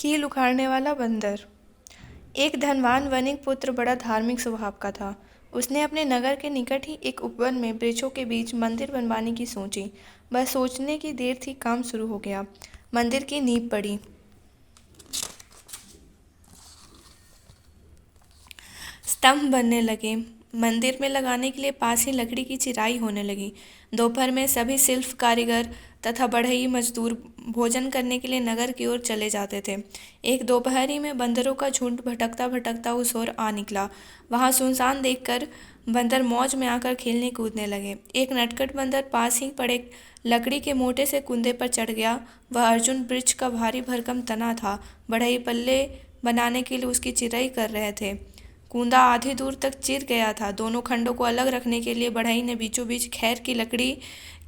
कील उखाड़ने वाला बंदर। एक धनवान वणिक पुत्र बड़ा धार्मिक स्वभाव का था। उसने अपने नगर के निकट ही एक उपवन में वृक्षों के बीच मंदिर बनवाने की सोची। बस सोचने की देर थी, काम शुरू हो गया। मंदिर की नींव पड़ी, स्तंभ बनने लगे। मंदिर में लगाने के लिए पास ही लकड़ी की चिराई होने लगी। दोपहर में सभी शिल्प कारीगर तथा बढ़ई मजदूर भोजन करने के लिए नगर की ओर चले जाते थे। एक दोपहरी में बंदरों का झुंड भटकता भटकता उस ओर आ निकला। वहां सुनसान देखकर बंदर मौज में आकर खेलने कूदने लगे। एक नटखट बंदर पास ही पड़े लकड़ी के मोटे से कुंदे पर चढ़ गया। वह अर्जुन वृक्ष का भारी भरकम तना था। बढ़ई पल्ले बनाने के लिए उसकी चिराई कर रहे थे। कूंदा आधी दूर तक चिर गया था। दोनों खंडों को अलग रखने के लिए बढ़ई ने बीचों बीच खैर की लकड़ी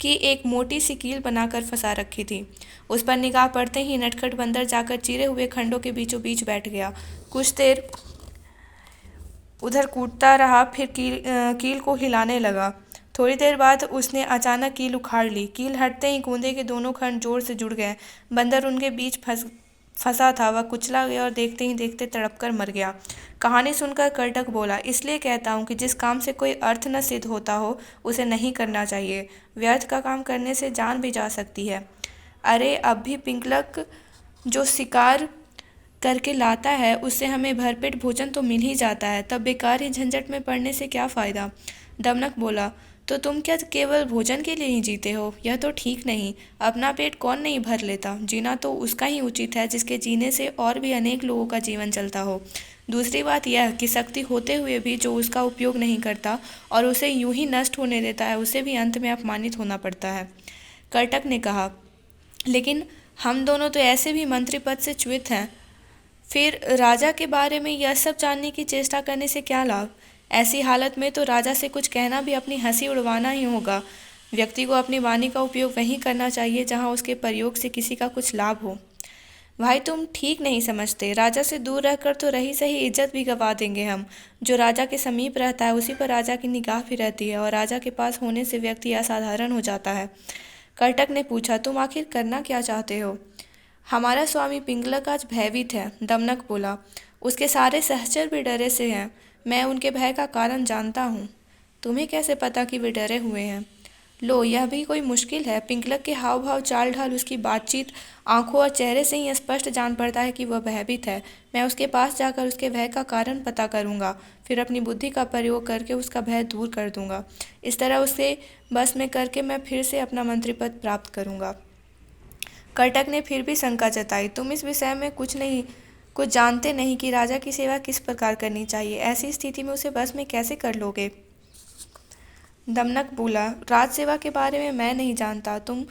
की एक मोटी सी कील बनाकर फंसा रखी थी। उस पर निगाह पड़ते ही नटखट बंदर जाकर चिरे हुए खंडों के बीचों बीच बैठ गया। कुछ देर उधर कूदता रहा, फिर कील को हिलाने लगा। थोड़ी देर बाद उसने अचानक कील उखाड़ ली। कील हटते ही कूदे के दोनों खंड जोर से जुड़ गए। बंदर उनके बीच फंसा था। वह कुचला गया और देखते ही देखते तड़प कर मर गया। कहानी सुनकर कर्टक बोला, इसलिए कहता हूँ कि जिस काम से कोई अर्थ न सिद्ध होता हो उसे नहीं करना चाहिए। व्यर्थ का काम करने से जान भी जा सकती है। अरे अब भी पिंगलक जो शिकार करके लाता है उससे हमें भरपेट भोजन तो मिल ही जाता है, तब बेकार ही झंझट में पड़ने से क्या फ़ायदा। दमनक बोला, तो तुम क्या केवल भोजन के लिए ही जीते हो? यह तो ठीक नहीं। अपना पेट कौन नहीं भर लेता। जीना तो उसका ही उचित है जिसके जीने से और भी अनेक लोगों का जीवन चलता हो। दूसरी बात यह कि शक्ति होते हुए भी जो उसका उपयोग नहीं करता और उसे यूं ही नष्ट होने देता है, उसे भी अंत में अपमानित होना पड़ता है। कर्टक ने कहा, लेकिन हम दोनों तो ऐसे भी मंत्री पद से च्युत हैं। फिर राजा के बारे में यह सब जानने की चेष्टा करने से क्या लाभ? ऐसी हालत में तो राजा से कुछ कहना भी अपनी हंसी उड़वाना ही होगा। व्यक्ति को अपनी वाणी का उपयोग वहीं करना चाहिए जहां उसके प्रयोग से किसी का कुछ लाभ हो। भाई तुम ठीक नहीं समझते। राजा से दूर रहकर तो रही सही इज्जत भी गंवा देंगे हम। जो राजा के समीप रहता है उसी पर राजा की निगाह भी रहती है और राजा के पास होने से व्यक्ति असाधारण हो जाता है। कर्टक ने पूछा, तुम आखिर करना क्या चाहते हो? हमारा स्वामी पिंगलक आज भयभीत है, दमनक बोला। उसके सारे सहचर भी डरे से हैं। मैं उनके भय का कारण जानता हूँ। तुम्हें कैसे पता कि वे डरे हुए हैं? लो, यह भी कोई मुश्किल है। पिंगलक के हाव भाव, चाल ढाल, उसकी बातचीत, आंखों और चेहरे से ही स्पष्ट जान पड़ता है कि वह भयभीत है। मैं उसके पास जाकर उसके भय का कारण पता करूंगा, फिर अपनी बुद्धि का प्रयोग करके उसका भय दूर कर दूंगा। इस तरह उसे बस में करके मैं फिर से अपना मंत्री पद प्राप्त करूंगा। कर्टक ने फिर भी शंका जताई, तुम इस विषय में कुछ जानते नहीं कि राजा की सेवा किस प्रकार करनी चाहिए। ऐसी स्थिति में उसे बस में कैसे कर लोगे? दमनक बोला, राज सेवा के बारे में मैं नहीं जानता। तुम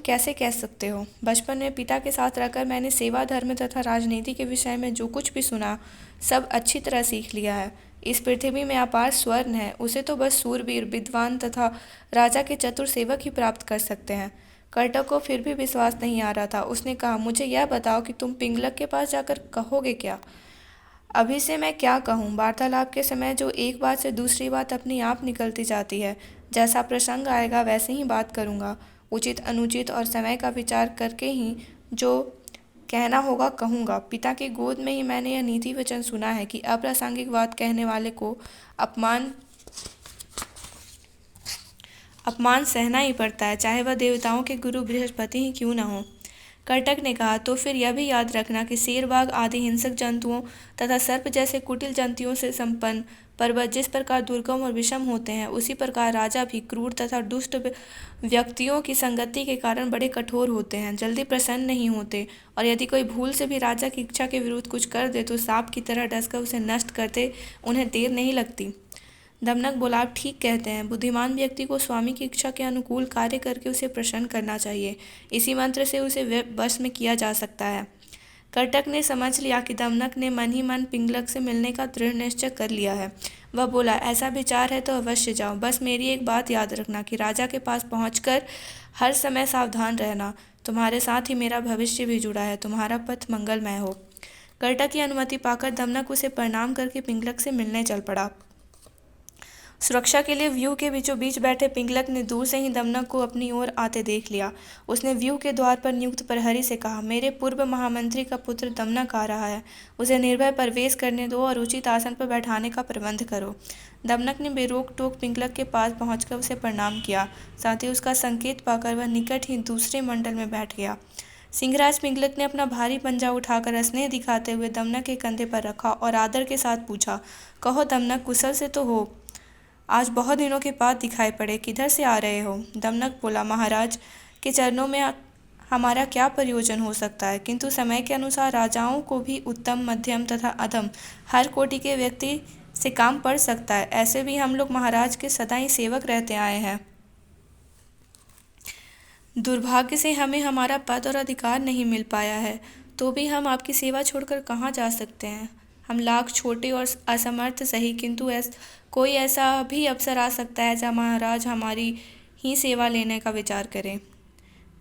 कैसे कह सकते हो? बचपन में पिता के साथ रहकर मैंने सेवा, धर्म तथा राजनीति के विषय में जो कुछ भी सुना सब अच्छी तरह सीख लिया है। इस पृथ्वी में अपार स्वर्ण है, उसे तो बस सूरवीर, विद्वान तथा राजा के चतुर सेवक ही प्राप्त कर सकते हैं। कर्टक को फिर भी विश्वास नहीं आ रहा था। उसने कहा, मुझे यह बताओ कि तुम पिंगलक के पास जाकर कहोगे क्या? अभी से मैं क्या कहूँ? वार्तालाप के समय जो एक बात से दूसरी बात अपने आप निकलती जाती है। जैसा प्रसंग आएगा वैसे ही बात करूँगा। उचित अनुचित और समय का विचार करके ही जो कहना होगा कहूँगा। पिता की गोद में ही मैंने यह नीति वचन सुना है कि अप्रासंगिक बात कहने वाले को अपमान अपमान सहना ही पड़ता है, चाहे वह देवताओं के गुरु बृहस्पति ही क्यों न हो। कर्टक ने कहा, तो फिर यह भी याद रखना कि शेर, बाघ आदि हिंसक जंतुओं तथा सर्प जैसे कुटिल जंतुओं से संपन्न पर्वत जिस प्रकार दुर्गम और विषम होते हैं, उसी प्रकार राजा भी क्रूर तथा दुष्ट व्यक्तियों की संगति के कारण बड़े कठोर होते हैं, जल्दी प्रसन्न नहीं होते, और यदि कोई भूल से भी राजा की इच्छा के विरुद्ध कुछ कर दे तो सांप की तरह डसकर उसे नष्ट करते उन्हें देर नहीं लगती। दमनक बोला, आप ठीक कहते हैं। बुद्धिमान व्यक्ति को स्वामी की इच्छा के अनुकूल कार्य करके उसे प्रसन्न करना चाहिए। इसी मंत्र से उसे वश में किया जा सकता है। कर्टक ने समझ लिया कि दमनक ने मन ही मन पिंगलक से मिलने का दृढ़ निश्चय कर लिया है। वह बोला, ऐसा विचार है तो अवश्य जाओ। बस मेरी एक बात याद रखना कि राजा के पास पहुंचकर हर समय सावधान रहना। तुम्हारे साथ ही मेरा भविष्य भी जुड़ा है। तुम्हारा पथ मंगलमय हो। कर्टक की अनुमति पाकर दमनक उसे प्रणाम करके पिंगलक से मिलने चल पड़ा। सुरक्षा के लिए व्यू के बीचों बीच बैठे पिंगलक ने दूर से ही दमनक को अपनी ओर आते देख लिया। उसने व्यू के द्वार पर नियुक्त प्रहरी से कहा, मेरे पूर्व महामंत्री का पुत्र दमनक आ रहा है, उसे निर्भय प्रवेश करने दो और उचित आसन पर बैठाने का प्रबंध करो। दमनक ने बेरोक टोक पिंगलक के पास पहुंचकर उसे प्रणाम किया। साथ ही उसका संकेत पाकर वह निकट ही दूसरे मंडल में बैठ गया। सिंहराज पिंगलक ने अपना भारी पंजा उठाकर स्नेह दिखाते हुए दमनक के कंधे पर रखा और आदर के साथ पूछा, कहो दमनक, कुशल से तो हो? आज बहुत दिनों के बाद दिखाई पड़े, किधर से आ रहे हो? दमनक बोला, महाराज के चरणों में हमारा क्या प्रयोजन हो सकता है, किंतु समय के अनुसार राजाओं को भी उत्तम, मध्यम तथा अधम हर कोटि के व्यक्ति से काम पड़ सकता है। ऐसे भी हम लोग महाराज के सदा ही सेवक रहते आए हैं। दुर्भाग्य से हमें हमारा पद और अधिकार नहीं मिल पाया है, तो भी हम आपकी सेवा छोड़कर कहाँ जा सकते हैं? हम लाख छोटे और असमर्थ सही, किंतु कोई ऐसा भी अवसर आ सकता है जहाँ महाराज हमारी ही सेवा लेने का विचार करें।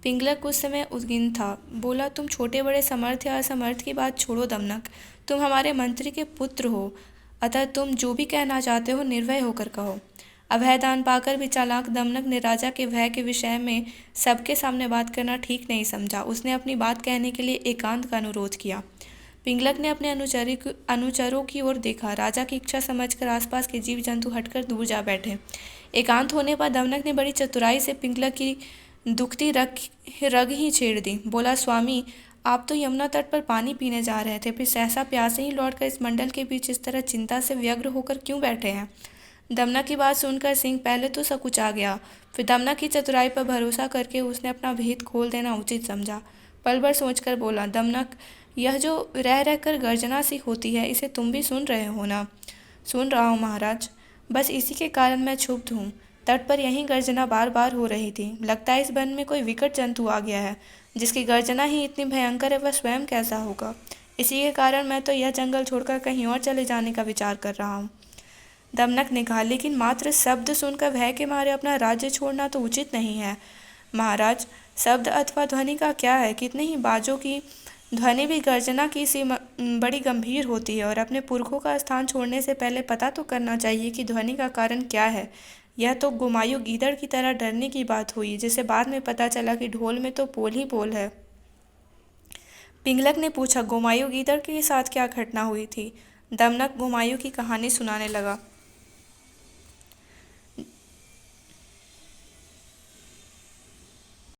पिंगलक उस समय उद्विग्न था। बोला, तुम छोटे बड़े समर्थ या असमर्थ की बात छोड़ो दमनक, तुम हमारे मंत्री के पुत्र हो, अतः तुम जो भी कहना चाहते हो निर्भय होकर कहो। अभयदान पाकर भी चालाक दमनक ने राजा के भय के विषय में सबके सामने बात करना ठीक नहीं समझा। उसने अपनी बात कहने के लिए एकांत का अनुरोध किया। पिंगलक ने अपने अनुचरों की ओर देखा। राजा की इच्छा समझकर आसपास के जीव जंतु हटकर दूर जा बैठे। एकांत होने पर दमनक ने बड़ी चतुराई से पिंगलक की दुखती रग ही छेड़ दी। बोला, स्वामी, आप तो यमुना तट पर पानी पीने जा रहे थे, फिर सहसा प्यासे ही लौटकर इस मंडल के बीच इस तरह चिंता से व्यग्र होकर क्यों बैठे हैं? दमनक की बात सुनकर सिंह पहले तो सकुचा गया, फिर दमनक की चतुराई पर भरोसा करके उसने अपना भेद खोल देना उचित समझा। पल भर सोचकर बोला, दमनक, यह जो रह रहकर गर्जना सी होती है, इसे तुम भी सुन रहे हो ना? सुन रहा हूँ महाराज, बस इसी के कारण मैं क्षुब्ध हूँ। तट पर यही गर्जना बार बार हो रही थी। लगता है इस वन में कोई विकट जंतु आ गया है, जिसकी गर्जना ही इतनी भयंकर है, वह स्वयं कैसा होगा। इसी के कारण मैं तो यह जंगल छोड़कर कहीं और चले जाने का विचार कर रहा हूँ। दमनक ने कहा, लेकिन मात्र शब्द सुनकर भय के मारे अपना राज्य छोड़ना तो उचित नहीं है। महाराज, शब्द अथवा ध्वनि का क्या है, कितने ही बाजों की ध्वनि भी गर्जना की सी बड़ी गंभीर होती है, और अपने पुरखों का स्थान छोड़ने से पहले पता तो करना चाहिए कि ध्वनि का कारण क्या है। यह तो गुमायूं गीदड़ की तरह डरने की बात हुई, जिसे बाद में पता चला कि ढोल में तो पोल ही पोल है। पिंगलक ने पूछा, गुमायूं गीदड़ के साथ क्या घटना हुई थी? दमनक गुमायूं की कहानी सुनाने लगा।